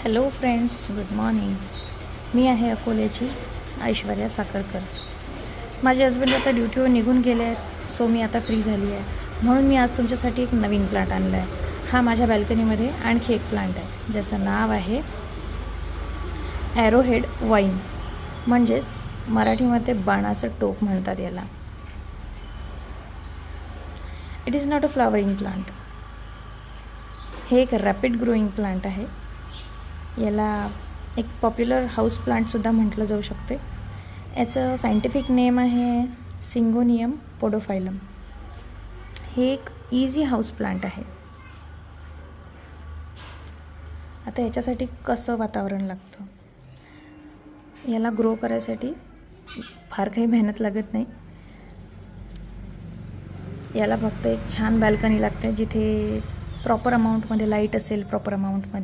Hello friends, good morning. मी आहे अकोल्याची ऐश्वर्या साखरकर. माझे हजबंड आता ड्युटीवर निघून गेले आहेत, सो मी आता फ्री झाली आहे. म्हणून मी आज तुमच्यासाठी एक नवीन प्लांट आणला आहे. हा माझ्या बॅल्कनीमध्ये आणखी एक प्लांट आहे, ज्याचं नाव आहे ॲरोहेड वाईन, म्हणजेच मराठीमध्ये बाणाचं टोक म्हणतात याला. It is not a flowering plant. हे एक रॅपिड ग्रोईंग प्लांट आहे. याला एक पॉप्युलर हाऊस प्लांटसुद्धा म्हटलं जाऊ शकते. याचं सायंटिफिक नेम आहे सिंगोनियम पोडोफायलम. हे एक इझी हाऊस प्लांट आहे. आता याच्यासाठी कसं वातावरण लागतं, याला ग्रो करायसाठी फार काही मेहनत लागत नाही. याला फक्त एक छान बॅल्कनी लागते, जिथे प्रॉपर अमाऊंटमध्ये लाईट असेल, प्रॉपर अमाऊंटमध्ये